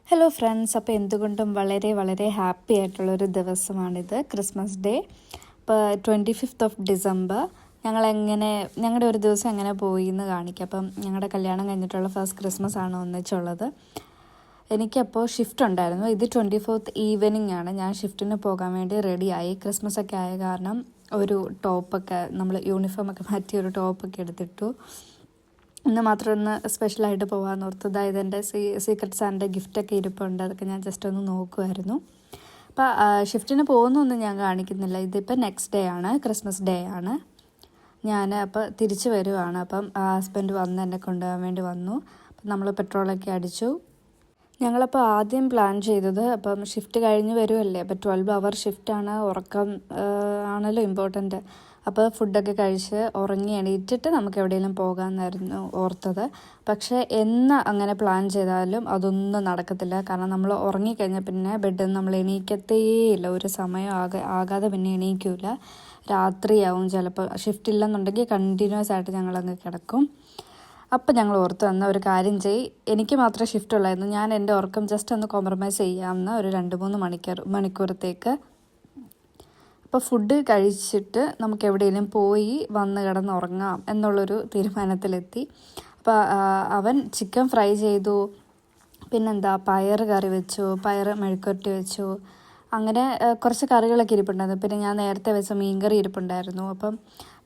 Hello friends, അപ്പോൾ എന്തുകൊണ്ടും വളരെ വളരെ ഹാപ്പി ആയിട്ടുള്ളൊരു ദിവസമാണിത്, ക്രിസ്മസ് ഡേ. ഇപ്പോൾ 25th ഡിസംബർ ഞങ്ങളുടെ ഒരു ദിവസം എങ്ങനെ പോയി എന്ന് കാണിക്കാം. അപ്പം ഞങ്ങളുടെ കല്യാണം കഴിഞ്ഞിട്ടുള്ള ഫസ്റ്റ് ക്രിസ്മസ് ആണ് ഒന്നിച്ചുള്ളത്. എനിക്കപ്പോൾ ഷിഫ്റ്റ് ഉണ്ടായിരുന്നു. ഇത് 24th ഈവനിങ് ആണ്. ഞാൻ ഷിഫ്റ്റിന് പോകാൻ വേണ്ടി റെഡിയായി. ക്രിസ്മസ് ഒക്കെ ആയ കാരണം ഒരു ടോപ്പൊക്കെ നമ്മൾ യൂണിഫോമൊക്കെ മാറ്റി ഒരു ടോപ്പൊക്കെ എടുത്തിട്ടു. ഇന്ന് മാത്രം ഒന്ന് സ്പെഷ്യലായിട്ട് പോകാമെന്ന് ഓർത്ത്. അതായത് എൻ്റെ സീക്രട്ട് സാറിൻ്റെ ഗിഫ്റ്റൊക്കെ ഇരിപ്പുണ്ട്. അതൊക്കെ ഞാൻ ജസ്റ്റ് ഒന്ന് നോക്കുമായിരുന്നു. അപ്പോൾ ഷിഫ്റ്റിന് പോകുന്നൊന്നും ഞാൻ കാണിക്കുന്നില്ല. ഇതിപ്പോൾ നെക്സ്റ്റ് ഡേ ആണ്, ക്രിസ്മസ് ഡേ ആണ്. ഞാൻ അപ്പോൾ തിരിച്ച് വരുവാണ്. അപ്പം ഹസ്ബൻഡ് വന്ന് എന്നെ കൊണ്ടുപോകാൻ വേണ്ടി വന്നു. അപ്പം നമ്മൾ പെട്രോളൊക്കെ അടിച്ചു. ഞങ്ങളപ്പോൾ ആദ്യം പ്ലാൻ ചെയ്തത്, അപ്പം ഷിഫ്റ്റ് കഴിഞ്ഞ് വരുമല്ലേ, അപ്പോൾ 12 hour ഷിഫ്റ്റാണ്, ഉറക്കം ആണല്ലോ ഇമ്പോർട്ടൻറ്റ്. അപ്പോൾ ഫുഡൊക്കെ കഴിച്ച് ഉറങ്ങി എണീറ്റിട്ട് നമുക്ക് എവിടെയെങ്കിലും പോകാമെന്നായിരുന്നു ഓർത്തത്. പക്ഷേ എന്ന് അങ്ങനെ പ്ലാൻ ചെയ്താലും അതൊന്നും നടക്കത്തില്ല. കാരണം നമ്മൾ ഉറങ്ങിക്കഴിഞ്ഞാൽ പിന്നെ ബെഡിൽ നിന്ന് നമ്മൾ എണീക്കത്തേയില്ല. ഒരു സമയം ആകാതെ പിന്നെ എണീക്കില്ല. രാത്രിയാവും ചിലപ്പോൾ. ഷിഫ്റ്റ് ഇല്ലെന്നുണ്ടെങ്കിൽ കണ്ടിന്യൂസ് ആയിട്ട് ഞങ്ങളങ്ങ് കിടക്കും. അപ്പം ഞങ്ങൾ ഓർത്ത് തന്ന ഒരു കാര്യം എനിക്ക് മാത്രമേ ഷിഫ്റ്റ് ഉള്ളായിരുന്നു. ഞാൻ എൻ്റെ ഉറക്കം ജസ്റ്റ് ഒന്ന് കോംപ്രമൈസ് ചെയ്യാമെന്ന് ഒരു 2-3 മണിക്കൂറത്തേക്ക്. അപ്പോൾ ഫുഡ് കഴിച്ചിട്ട് നമുക്ക് എവിടെയെങ്കിലും പോയി വന്ന് കിടന്നുറങ്ങാം എന്നുള്ളൊരു തീരുമാനത്തിലെത്തി. അപ്പോൾ അവൻ ചിക്കൻ ഫ്രൈ ചെയ്തു, പിന്നെന്താ പയർ കറി വെച്ചു, പയർ മെഴുക്കുവരട്ടി വെച്ചു. അങ്ങനെ കുറച്ച് കറികളൊക്കെ ഇരിപ്പുണ്ടായിരുന്നു. പിന്നെ ഞാൻ നേരത്തെ വെച്ച മീൻകറി ഇരിപ്പുണ്ടായിരുന്നു. അപ്പം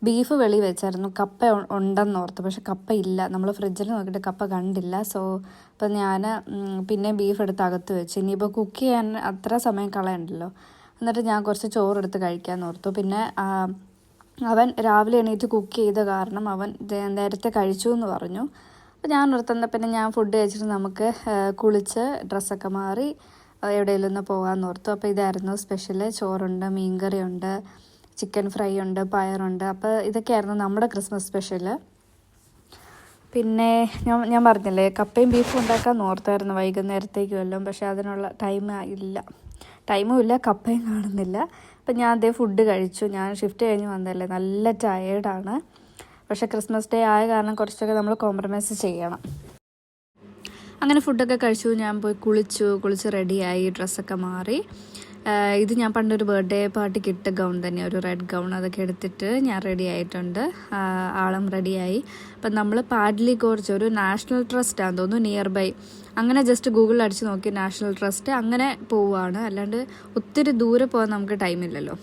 ബീഫ് വെളി വെച്ചായിരുന്നു. കപ്പ ഉണ്ടെന്നോർത്ത്, പക്ഷെ കപ്പ ഇല്ല. നമ്മൾ ഫ്രിഡ്ജിൽ നോക്കിയിട്ട് കപ്പ കണ്ടില്ല. അപ്പം ഞാൻ പിന്നെ ബീഫ് എടുത്ത് അകത്ത് വെച്ച്. ഇനിയിപ്പോൾ കുക്ക് ചെയ്യാൻ അത്ര സമയം കളയണ്ടല്ലോ. എന്നിട്ട് ഞാൻ കുറച്ച് ചോറെടുത്ത് കഴിക്കാമെന്ന് ഓർത്തു. പിന്നെ അവൻ രാവിലെ എണീറ്റ് കുക്ക് ചെയ്ത കാരണം അവൻ നേരത്തെ കഴിച്ചു എന്ന് പറഞ്ഞു. അപ്പോൾ ഞാൻ ഓർത്തുന്ന പിന്നെ ഞാൻ ഫുഡ് കഴിച്ചിട്ട് നമുക്ക് കുളിച്ച് ഡ്രസ്സൊക്കെ മാറി എവിടെയെങ്കിലും ഒന്ന് പോകാമെന്ന് ഓർത്തു. അപ്പോൾ ഇതായിരുന്നു സ്പെഷ്യൽ. ചോറുണ്ട്, മീൻകറിയുണ്ട്, ചിക്കൻ ഫ്രൈ ഉണ്ട്, പയറുണ്ട്. അപ്പോൾ ഇതൊക്കെയായിരുന്നു നമ്മുടെ ക്രിസ്മസ് സ്പെഷ്യൽ. പിന്നെ ഞാൻ പറഞ്ഞില്ലേ, കപ്പയും ബീഫും ഉണ്ടാക്കാൻ ഓർത്തായിരുന്നു വൈകുന്നേരത്തേക്ക് വല്ലതും. പക്ഷേ അതിനുള്ള ടൈമും ഇല്ല, കപ്പയും കാണുന്നില്ല. അപ്പം ഞാൻ അതേ ഫുഡ് കഴിച്ചു. ഞാൻ ഷിഫ്റ്റ് കഴിഞ്ഞ് വന്നതല്ലേ, നല്ല ടയേർഡാണ്. പക്ഷേ ക്രിസ്മസ് ഡേ ആയ കാരണം കുറച്ചൊക്കെ നമ്മൾ കോംപ്രമൈസ് ചെയ്യണം. അങ്ങനെ ഫുഡൊക്കെ കഴിച്ചു. ഞാൻ പോയി കുളിച്ച് റെഡിയായി, ഡ്രസ്സൊക്കെ മാറി. ഇത് ഞാൻ പണ്ടൊരു ബർത്ത്ഡേ പാർട്ടിക്ക് ഇട്ട ഗൗൺ തന്നെ, ഒരു റെഡ് ഗൗൺ. അതൊക്കെ എടുത്തിട്ട് ഞാൻ റെഡി ആയിട്ടുണ്ട്. ആളും റെഡിയായി. അപ്പം നമ്മൾ പാഡ്ലി ഗോർജ്, ഒരു നാഷണൽ ട്രസ്റ്റ് ആണെന്ന് തോന്നുന്നു, നിയർ ബൈ. അങ്ങനെ ജസ്റ്റ് ഗൂഗിളിൽ അടിച്ച് നോക്കി നാഷണൽ ട്രസ്റ്റ്, അങ്ങനെ പോവുകയാണ്. അല്ലാണ്ട് ഒത്തിരി ദൂരെ പോകാൻ നമുക്ക് ടൈമില്ലല്ലോ.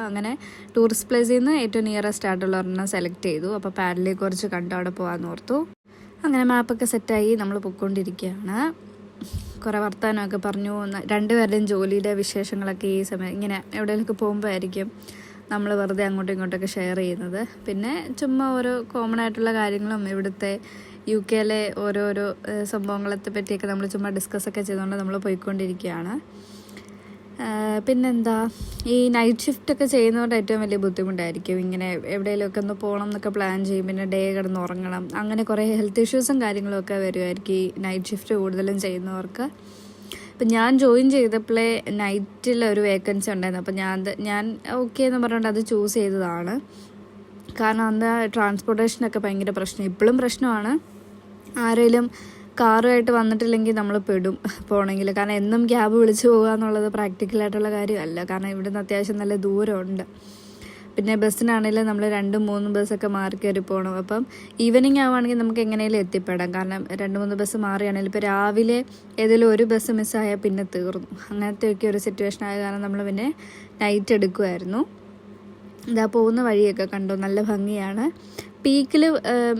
അങ്ങനെ ടൂറിസ്റ്റ് പ്ലേസിൽ നിന്ന് ഏറ്റവും നിയറസ്റ്റ് ആയിട്ടുള്ള ഒരെണ്ണം സെലക്ട് ചെയ്തു. അപ്പോൾ പാഡ്ലി ഗോർജ് കണ്ടു അവിടെ പോകാമെന്ന് ഓർത്തു. അങ്ങനെ മാപ്പൊക്കെ സെറ്റായി നമ്മൾ പൊയ്ക്കൊണ്ടിരിക്കുകയാണ്. കുറേ വർത്തമാനമൊക്കെ പറഞ്ഞു. രണ്ടുപേരുടെയും ജോലിയുടെ വിശേഷങ്ങളൊക്കെ ഈ സമയം ഇങ്ങനെ എവിടെയെങ്കിലുമൊക്കെ പോകുമ്പോൾ ആയിരിക്കും നമ്മൾ വെറുതെ അങ്ങോട്ടും ഇങ്ങോട്ടൊക്കെ ഷെയർ ചെയ്യുന്നത്. പിന്നെ ചുമ്മാ ഓരോ കോമൺ ആയിട്ടുള്ള കാര്യങ്ങളും ഇവിടുത്തെ UK ഓരോരോ സംഭവങ്ങളെ പറ്റിയൊക്കെ നമ്മൾ ചുമ്മാ ഡിസ്കസ്സൊക്കെ ചെയ്തുകൊണ്ട് നമ്മൾ പോയിക്കൊണ്ടിരിക്കുകയാണ്. പിന്നെന്താ, ഈ നൈറ്റ് ഷിഫ്റ്റൊക്കെ ചെയ്യുന്നതുകൊണ്ട് ഏറ്റവും വലിയ ബുദ്ധിമുട്ടായിരിക്കും. ഇങ്ങനെ എവിടെയെങ്കിലുമൊക്കെ ഒന്ന് പോകണം എന്നൊക്കെ പ്ലാൻ ചെയ്യും. പിന്നെ ഡേ കിടന്ന് ഉറങ്ങണം, അങ്ങനെ കുറേ ഹെൽത്ത് ഇഷ്യൂസും കാര്യങ്ങളൊക്കെ വരുമായിരിക്കും ഈ നൈറ്റ് ഷിഫ്റ്റ് കൂടുതലും ചെയ്യുന്നവർക്ക്. അപ്പം ഞാൻ ജോയിൻ ചെയ്തപ്പോഴേ നൈറ്റിലൊരു വേക്കൻസി ഉണ്ടായിരുന്നു. അപ്പം ഞാൻ ഓക്കെ എന്ന് പറഞ്ഞുകൊണ്ട് അത് ചൂസ് ചെയ്തതാണ്. കാരണം അന്ന് ട്രാൻസ്പോർട്ടേഷനൊക്കെ ഭയങ്കര പ്രശ്നം, ഇപ്പോഴും പ്രശ്നമാണ്. ആരെങ്കിലും കാറുമായിട്ട് വന്നിട്ടില്ലെങ്കിൽ നമ്മൾ പെടും പോകണമെങ്കിൽ. കാരണം എന്നും ക്യാബ് വിളിച്ച് പോകുക എന്നുള്ളത് പ്രാക്ടിക്കലായിട്ടുള്ള കാര്യമല്ല. കാരണം ഇവിടുന്ന് അത്യാവശ്യം നല്ല ദൂരമുണ്ട്. പിന്നെ ബസ്സിനാണെങ്കിലും നമ്മൾ 2-3 ബസ്സൊക്കെ മാറി കയറി പോകണം. അപ്പം ഈവനിങ് ആവുകയാണെങ്കിൽ നമുക്ക് എങ്ങനെയും എത്തിപ്പെടാം. കാരണം 2-3 ബസ് മാറിയാണെങ്കിൽ ഇപ്പോൾ രാവിലെ ഏതെങ്കിലും ഒരു ബസ് മിസ്സായാൽ പിന്നെ തീർന്നു. അങ്ങനത്തെയൊക്കെ ഒരു സിറ്റുവേഷൻ ആയ കാരണം നമ്മൾ പിന്നെ നൈറ്റ് എടുക്കുമായിരുന്നു. ഇതാ പോകുന്ന വഴിയൊക്കെ കണ്ടു, നല്ല ഭംഗിയാണ്. പീക്കിൽ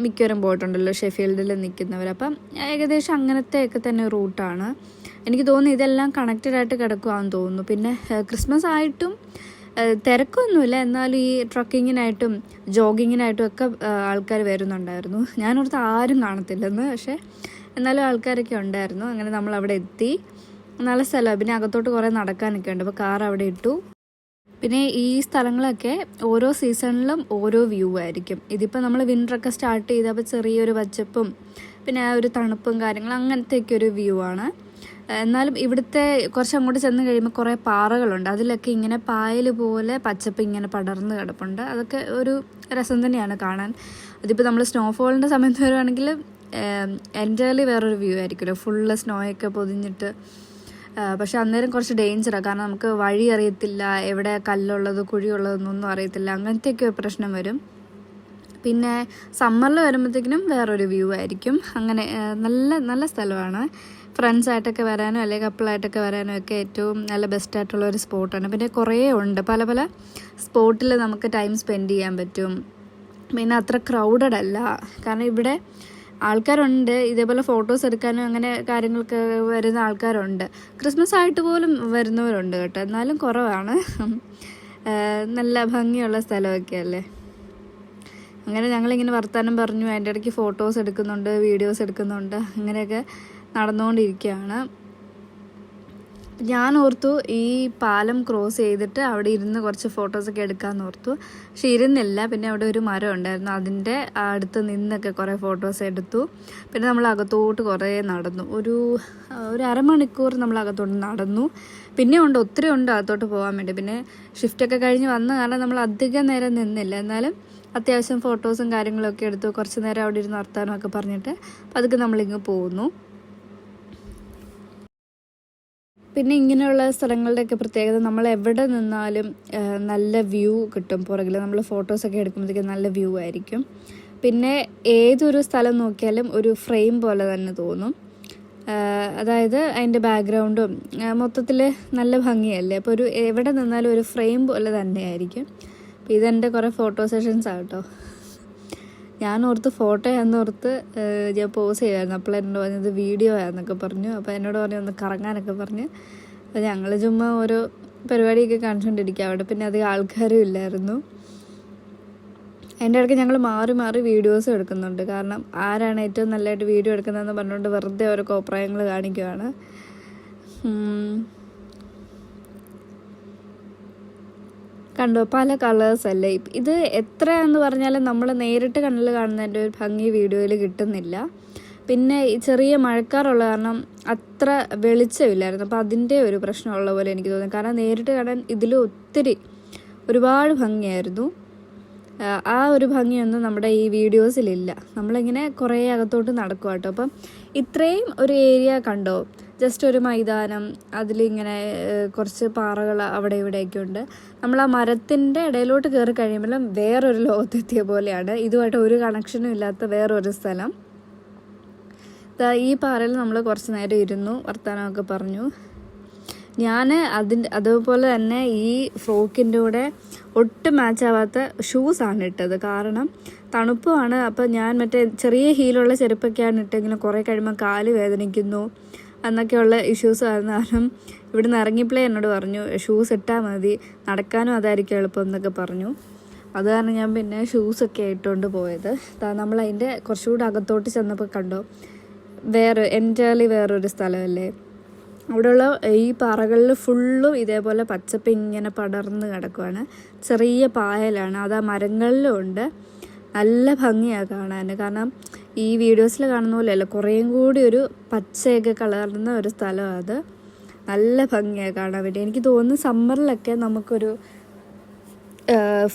മിക്കവരും പോയിട്ടുണ്ടല്ലോ ഷെഫീൽഡിൽ നിൽക്കുന്നവർ. അപ്പം ഏകദേശം അങ്ങനത്തെയൊക്കെ തന്നെ റൂട്ടാണ്. എനിക്ക് തോന്നുന്നു ഇതെല്ലാം കണക്റ്റഡ് ആയിട്ട് കിടക്കുകയാണെന്ന് തോന്നുന്നു. പിന്നെ ക്രിസ്മസ് ആയിട്ടും തിരക്കൊന്നുമില്ല, എന്നാലും ഈ ട്രക്കിങ്ങിനായിട്ടും ജോഗിങ്ങിനായിട്ടും ഒക്കെ ആൾക്കാർ വരുന്നുണ്ടായിരുന്നു. ഞാനോർത്ത് ആരും കാണത്തില്ലെന്ന്, പക്ഷേ എന്നാലും ആൾക്കാരൊക്കെ ഉണ്ടായിരുന്നു. അങ്ങനെ നമ്മൾ അവിടെ എത്തി. നല്ല സ്ഥലമാണ്. പിന്നെ അകത്തോട്ട് കുറേ നടക്കാനൊക്കെ ഉണ്ട്. അപ്പോൾ കാർ അവിടെ ഇട്ടു. പിന്നെ ഈ സ്ഥലങ്ങളൊക്കെ ഓരോ സീസണിലും ഓരോ വ്യൂ ആയിരിക്കും. ഇതിപ്പോൾ നമ്മൾ വിൻ്ററൊക്കെ സ്റ്റാർട്ട് ചെയ്തപ്പോൾ ചെറിയൊരു പച്ചപ്പും പിന്നെ ആ ഒരു തണുപ്പും കാര്യങ്ങളും അങ്ങനത്തെയൊക്കെ ഒരു വ്യൂ ആണ്. എന്നാലും ഇവിടുത്തെ കുറച്ച് അങ്ങോട്ട് ചെന്ന് കഴിയുമ്പോൾ കുറേ പാറകളുണ്ട്. അതിലൊക്കെ ഇങ്ങനെ പായൽ പോലെ പച്ചപ്പ് ഇങ്ങനെ പടർന്ന് കിടപ്പുണ്ട്. അതൊക്കെ ഒരു രസം തന്നെയാണ് കാണാൻ. അതിപ്പോൾ നമ്മൾ സ്നോഫോളിൻ്റെ സമയത്ത് വരുവാണെങ്കിൽ എൻ്റർലി വേറൊരു വ്യൂ ആയിരിക്കുമല്ലോ, ഫുള്ള് സ്നോയൊക്കെ പൊതിഞ്ഞിട്ട്. പക്ഷെ അന്നേരം കുറച്ച് ഡേഞ്ചറാണ്, കാരണം നമുക്ക് വഴി അറിയത്തില്ല, എവിടെ കല്ലുള്ളത് കുഴിയുള്ളതെന്നൊന്നും അറിയത്തില്ല, അങ്ങനത്തെയൊക്കെ പ്രശ്നം വരും. പിന്നെ സമ്മറിൽ വരുമ്പോഴത്തേക്കിനും വേറൊരു വ്യൂ ആയിരിക്കും. അങ്ങനെ നല്ല നല്ല സ്ഥലമാണ്. ഫ്രണ്ട്സായിട്ടൊക്കെ വരാനും അല്ലെങ്കിൽ കപ്പിളായിട്ടൊക്കെ വരാനും ഒക്കെ ഏറ്റവും നല്ല ബെസ്റ്റായിട്ടുള്ള ഒരു സ്പോട്ടാണ്. പിന്നെ കുറേ ഉണ്ട്, പല പല സ്പോട്ടിൽ നമുക്ക് ടൈം സ്പെൻഡ് ചെയ്യാൻ പറ്റും. പിന്നെ അത്ര ക്രൗഡഡ് അല്ല, കാരണം ഇവിടെ ആൾക്കാരുണ്ട്, ഇതേപോലെ ഫോട്ടോസ് എടുക്കാനും അങ്ങനെ കാര്യങ്ങൾക്ക് വരുന്ന ആൾക്കാരുണ്ട്. ക്രിസ്മസ് ആയിട്ട് പോലും വരുന്നവരുണ്ട് കേട്ടോ, എന്നാലും കുറവാണ്. നല്ല ഭംഗിയുള്ള സ്ഥലമൊക്കെ അല്ലേ. അങ്ങനെ ഞങ്ങളിങ്ങനെ വർത്തമാനം പറഞ്ഞു, അതിൻ്റെ ഇടയ്ക്ക് ഫോട്ടോസ് എടുക്കുന്നുണ്ട്, വീഡിയോസ് എടുക്കുന്നുണ്ട്, അങ്ങനെയൊക്കെ നടന്നുകൊണ്ടിരിക്കുകയാണ്. ഞാൻ ഓർത്തു ഈ പാലം ക്രോസ് ചെയ്തിട്ട് അവിടെ ഇരുന്ന് കുറച്ച് ഫോട്ടോസൊക്കെ എടുക്കാമെന്ന് ഓർത്തു. പക്ഷെ ഇരുന്നില്ല. പിന്നെ അവിടെ ഒരു മരം ഉണ്ടായിരുന്നു, അതിൻ്റെ അടുത്ത് നിന്നൊക്കെ കുറേ ഫോട്ടോസ് എടുത്തു. പിന്നെ നമ്മൾ അകത്തോട്ട് കുറേ നടന്നു, ഒരു അരമണിക്കൂർ നമ്മൾ അകത്തോട്ട് നടന്നു. പിന്നെ ഉണ്ട്, ഒത്തിരി ഉണ്ട് അകത്തോട്ട് പോകാൻ വേണ്ടി. പിന്നെ ഷിഫ്റ്റൊക്കെ കഴിഞ്ഞ് വന്ന കാരണം നമ്മൾ അധികം നേരം നിന്നില്ല, എന്നാലും അത്യാവശ്യം ഫോട്ടോസും കാര്യങ്ങളൊക്കെ എടുത്തു. കുറച്ച് നേരം അവിടെ ഇരുന്ന് വർത്താനമൊക്കെ പറഞ്ഞിട്ട് പതുക്കെ നമ്മളിങ്ങ് പോകുന്നു. പിന്നെ ഇങ്ങനെയുള്ള സ്ഥലങ്ങളുടെയൊക്കെ പ്രത്യേകത, നമ്മൾ എവിടെ നിന്നാലും നല്ല വ്യൂ കിട്ടും പുറകിൽ. നമ്മൾ ഫോട്ടോസൊക്കെ എടുക്കുമ്പോഴത്തേക്കും നല്ല വ്യൂ ആയിരിക്കും. പിന്നെ ഏതൊരു സ്ഥലം നോക്കിയാലും ഒരു ഫ്രെയിം പോലെ തന്നെ തോന്നും. അതായത് അതിൻ്റെ ബാക്ക്ഗ്രൗണ്ടും മൊത്തത്തിൽ നല്ല ഭംഗിയല്ലേ. അപ്പോൾ എവിടെ നിന്നാലും ഒരു ഫ്രെയിം പോലെ തന്നെയായിരിക്കും. അപ്പോൾ ഇതെൻ്റെ കുറേ ഫോട്ടോ സെഷൻസാണ് കേട്ടോ. ഞാൻ ഓർത്ത് ഫോട്ടോയാണെന്നോർത്ത് ഞാൻ പോസ് ചെയ്യുമായിരുന്നു. അപ്പോൾ എന്നോട് പറഞ്ഞത് വീഡിയോ ആണെന്നൊക്കെ പറഞ്ഞു. അപ്പോൾ എന്നോട് പറഞ്ഞു ഒന്ന് കറങ്ങാനൊക്കെ പറഞ്ഞ്. അപ്പോൾ ഞങ്ങൾ ചുമ്മാ ഓരോ പരിപാടിയൊക്കെ കാണിച്ചുകൊണ്ടിരിക്കുക. അവിടെ പിന്നെ അധികം ആൾക്കാരും ഇല്ലായിരുന്നു. അതിൻ്റെ ഇടയ്ക്ക് ഞങ്ങൾ മാറി മാറി വീഡിയോസും എടുക്കുന്നുണ്ട്, കാരണം ആരാണ് ഏറ്റവും നല്ലതായിട്ട് വീഡിയോ എടുക്കുന്നതെന്ന് പറഞ്ഞുകൊണ്ട് വെറുതെ ഓരോ കോപ്രായങ്ങൾ കാണിക്കുവാണ്. കണ്ടോ, പല കളേഴ്സ് അല്ലേ. ഇത് എത്രയാണെന്ന് പറഞ്ഞാലും നമ്മൾ നേരിട്ട് കണ്ണിൽ കാണുന്നതിൻ്റെ ഒരു ഭംഗി വീഡിയോയിൽ കിട്ടുന്നില്ല. പിന്നെ ഈ ചെറിയ മഴക്കാറുള്ള കാരണം അത്ര വെളിച്ചമില്ലായിരുന്നു, അപ്പോൾ അതിൻ്റെ ഒരു പ്രശ്നമുള്ള പോലെ എനിക്ക് തോന്നി. കാരണം നേരിട്ട് കാണാൻ ഇതിൽ ഒരുപാട് ഭംഗിയായിരുന്നു. ആ ഒരു ഭംഗിയൊന്നും നമ്മുടെ ഈ വീഡിയോസിലില്ല. നമ്മളിങ്ങനെ കുറേ അകത്തോട്ട് നടക്കുക കേട്ടോ. അപ്പം ഇത്രയും ഒരു ഏരിയ കണ്ടോ, ജസ്റ്റ് ഒരു മൈതാനം, അതിലിങ്ങനെ കുറച്ച് പാറകൾ അവിടെ ഇവിടെയൊക്കെ ഉണ്ട്. നമ്മൾ ആ മരത്തിൻ്റെ ഇടയിലോട്ട് കയറി കഴിയുമ്പോഴും വേറൊരു ലോകത്തെത്തിയ പോലെയാണ്. ഇതുമായിട്ട് ഒരു കണക്ഷനും ഇല്ലാത്ത വേറൊരു സ്ഥലം. ഈ പാറയിൽ നമ്മൾ കുറച്ച് നേരം ഇരുന്നു, വർത്തമാനമൊക്കെ പറഞ്ഞു. ഞാൻ അതുപോലെ തന്നെ ഈ ഫ്രോക്കിൻ്റെ കൂടെ ഒട്ടും മാച്ചാവാത്ത ഷൂസാണ് ഇട്ടത്, കാരണം തണുപ്പുമാണ്. അപ്പോൾ ഞാൻ മറ്റേ ചെറിയ ഹീലുള്ള ചെരുപ്പൊക്കെയാണ് ഇട്ടെങ്കിലും കുറേ കഴിയുമ്പോൾ കാല് വേദനിക്കുന്നു എന്നൊക്കെയുള്ള ഇഷ്യൂസ് ആയിരുന്നു. കാരണം ഇവിടുന്ന് ഇറങ്ങിയപ്പോഴേ എന്നോട് പറഞ്ഞു ഷൂസ് ഇട്ടാൽ മതി, നടക്കാനും അതായിരിക്കും എളുപ്പം എന്നൊക്കെ പറഞ്ഞു. അത് കാരണം ഞാൻ പിന്നെ ഷൂസൊക്കെ ഇട്ടുകൊണ്ട് പോയത്. നമ്മളതിൻ്റെ കുറച്ചുകൂടി അകത്തോട്ട് ചെന്നപ്പോൾ കണ്ടോ, എൻ്റർലി വേറൊരു സ്ഥലമല്ലേ. അവിടെയുള്ള ഈ പാറകളിൽ ഫുള്ളും ഇതേപോലെ പച്ചപ്പ് ഇങ്ങനെ പടർന്ന് കിടക്കുവാണ്. ചെറിയ പായലാണ്, അത് ആ മരങ്ങളിലും ഉണ്ട്. നല്ല ഭംഗിയാണ് കാണാൻ, കാരണം ഈ വീഡിയോസിൽ കാണുന്ന പോലെയല്ല, കുറേയും കൂടി ഒരു പച്ചയൊക്കെ കളർന്ന ഒരു സ്ഥലമാണ് അത്. നല്ല ഭംഗിയാണ് കാണാൻ വേണ്ടി. എനിക്ക് തോന്നുന്നു സമ്മറിലൊക്കെ നമുക്കൊരു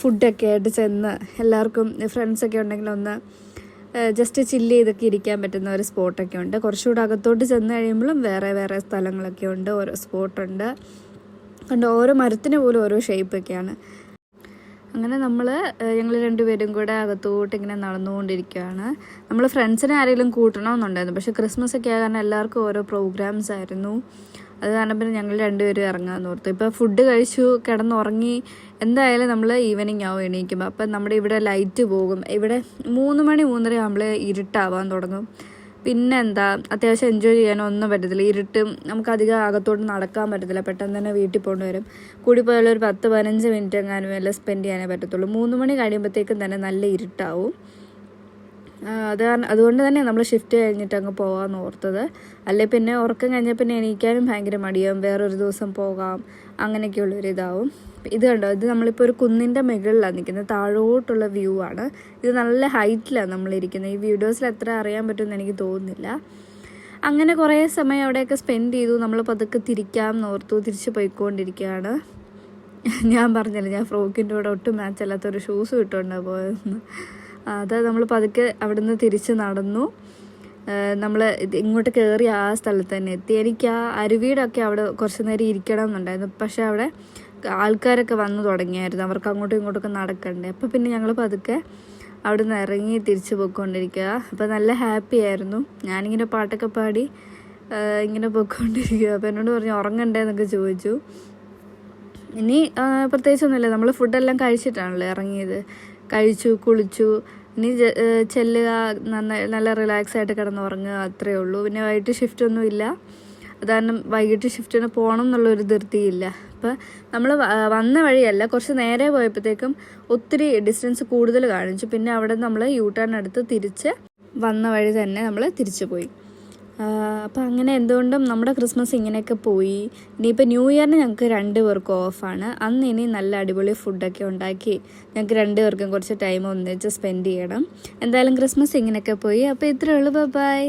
ഫുഡൊക്കെ ആയിട്ട് ചെന്ന് എല്ലാവർക്കും ഫ്രണ്ട്സൊക്കെ ഉണ്ടെങ്കിൽ ഒന്ന് ജസ്റ്റ് ചില്ല് ചെയ്തൊക്കെ ഇരിക്കാൻ പറ്റുന്ന ഒരു സ്പോട്ടൊക്കെ ഉണ്ട്. കുറച്ചുകൂടെ അകത്തോട്ട് ചെന്ന് കഴിയുമ്പോഴും വേറെ വേറെ സ്ഥലങ്ങളൊക്കെ ഉണ്ട്, ഓരോ സ്പോട്ടുണ്ട്. കണ്ട് ഓരോ മരത്തിന് പോലും ഓരോ ഷേപ്പൊക്കെയാണ്. അങ്ങനെ ഞങ്ങൾ രണ്ടുപേരും കൂടെ അകത്തോട്ട് ഇങ്ങനെ നടന്നുകൊണ്ടിരിക്കുകയാണ്. നമ്മൾ ഫ്രണ്ട്സിനെ ആരെങ്കിലും കൂട്ടണമെന്നുണ്ടായിരുന്നു, പക്ഷേ ക്രിസ്മസ് ഒക്കെ ആയ കാരണം എല്ലാവർക്കും ഓരോ പ്രോഗ്രാംസ് ആയിരുന്നു. അത് കാരണം പിന്നെ ഞങ്ങൾ രണ്ടുപേരും ഇറങ്ങാമെന്ന് ഓർത്തു. ഇപ്പോൾ ഫുഡ് കഴിച്ചു കിടന്നുറങ്ങി, എന്തായാലും നമ്മൾ ഈവനിങ് ആവും എണീക്കുമ്പോൾ. അപ്പം നമ്മുടെ ഇവിടെ ലൈറ്റ് പോകും. ഇവിടെ 3 മണി 3:30 ആകുമ്പോൾ ഇരുട്ടാവാൻ തുടങ്ങും. പിന്നെ അത്യാവശ്യം എൻജോയ് ചെയ്യാനോ ഒന്നും പറ്റത്തില്ല. ഇരുട്ടും നമുക്കധികം അകത്തോട്ട് നടക്കാൻ പറ്റത്തില്ല, പെട്ടെന്ന് തന്നെ വീട്ടിൽ പോകേണ്ടി വരും. കൂടിപ്പോയാലും ഒരു 10-15 മിനിറ്റ് എങ്ങാനും എല്ലാം സ്പെൻഡ് ചെയ്യാനേ പറ്റത്തുള്ളൂ. 3 മണി കഴിയുമ്പോഴത്തേക്കും തന്നെ നല്ല ഇരുട്ടാവും. അതുകൊണ്ട് തന്നെ നമ്മൾ ഷിഫ്റ്റ് കഴിഞ്ഞിട്ട് അങ്ങ് പോകാമെന്ന് ഓർത്തത്. അല്ലെ പിന്നെ ഉറക്കം കഴിഞ്ഞാൽ പിന്നെ എണീക്കാനും ഭയങ്കര മടിയാവും, വേറൊരു ദിവസം പോകാം അങ്ങനെയൊക്കെയുള്ളൊരിതാവും. ഇത് കണ്ടോ, ഇത് നമ്മളിപ്പോൾ ഒരു കുന്നിൻ്റെ മുകളിലാണ് നിൽക്കുന്നത്, താഴോട്ടുള്ള വ്യൂ ആണ്. ഇത് നല്ല ഹൈറ്റിലാണ് നമ്മളിരിക്കുന്നത്. ഈ വീഡിയോസിൽ എത്ര അറിയാൻ പറ്റുമെന്ന് എനിക്ക് തോന്നുന്നില്ല. അങ്ങനെ കുറേ സമയം അവിടെയൊക്കെ സ്പെൻഡ് ചെയ്തു. നമ്മൾ പതുക്കെ തിരിക്കാമെന്ന് ഓർത്തു, തിരിച്ച് പോയിക്കൊണ്ടിരിക്കുകയാണ്. ഞാൻ പറഞ്ഞില്ല, ഞാൻ ഫ്രോക്കിൻ്റെ കൂടെ ഒട്ടും മാച്ചല്ലാത്തൊരു ഷൂസ് ഇട്ടുകൊണ്ടാണ് പോയതെന്ന്. അത് നമ്മൾ പതുക്കെ അവിടെ നിന്ന് തിരിച്ച് നടന്നു. നമ്മൾ ഇങ്ങോട്ട് കയറി ആ സ്ഥലത്ത് തന്നെ എത്തി. എനിക്ക് ആ അരുവിയുടെ അവിടെ കുറച്ച് നേരം ഇരിക്കണം എന്നുണ്ടായിരുന്നു. പക്ഷേ അവിടെ ആൾക്കാരൊക്കെ വന്നു തുടങ്ങിയായിരുന്നു, അവർക്ക് അങ്ങോട്ടും ഇങ്ങോട്ടൊക്കെ നടക്കണ്ടേ. അപ്പോൾ പിന്നെ ഞങ്ങൾ പതുക്കെ അവിടെ നിന്ന് ഇറങ്ങി തിരിച്ചു പോയിക്കൊണ്ടിരിക്കുക. അപ്പോൾ നല്ല ഹാപ്പി ആയിരുന്നു. ഞാനിങ്ങനെ പാട്ടൊക്കെ പാടി ഇങ്ങനെ പോയിക്കൊണ്ടിരിക്കുക. അപ്പോൾ എന്നോട് പറഞ്ഞു ഉറങ്ങണ്ടേ എന്നൊക്കെ ചോദിച്ചു. ഇനി പ്രത്യേകിച്ചൊന്നുമില്ല, നമ്മൾ ഫുഡെല്ലാം കഴിച്ചിട്ടാണല്ലോ ഇറങ്ങിയത്. കഴിച്ചു, കുളിച്ചു, ഇനി ചെല്ലുക, നല്ല റിലാക്സ് ആയിട്ട് കിടന്ന് ഉറങ്ങുക, അത്രയേ ഉള്ളൂ. പിന്നെ വൈകിട്ട് ഷിഫ്റ്റൊന്നും ഇല്ല, അത് കാരണം വൈകിട്ട് ഷിഫ്റ്റിന് പോകണം എന്നുള്ളൊരു ധൃതിയില്ല. അപ്പോൾ നമ്മൾ വന്ന വഴിയല്ല, കുറച്ച് നേരെ പോയപ്പോഴത്തേക്കും ഒത്തിരി ഡിസ്റ്റൻസ് കൂടുതൽ കാണിച്ചു. പിന്നെ അവിടെ നമ്മൾ യൂ ടേൺ എടുത്ത് തിരിച്ച് വന്ന വഴി തന്നെ നമ്മൾ തിരിച്ചു പോയി. അപ്പോൾ അങ്ങനെ എന്തുകൊണ്ടും നമ്മുടെ ക്രിസ്മസ് ഇങ്ങനെയൊക്കെ പോയി. ഇനിയിപ്പോൾ ന്യൂ ഇയറിന് ഞങ്ങൾക്ക് 2 പേർക്കും ഓഫാണ്. അന്ന് ഇനി നല്ല അടിപൊളി ഫുഡൊക്കെ ഉണ്ടാക്കി ഞങ്ങൾക്ക് 2 പേർക്കും കുറച്ച് ടൈം ഒന്നിച്ച് സ്പെൻഡ് ചെയ്യണം. എന്തായാലും ക്രിസ്മസ് ഇങ്ങനെയൊക്കെ പോയി. അപ്പോൾ ഇത്രയേ ഉള്ളൂ. ബൈ.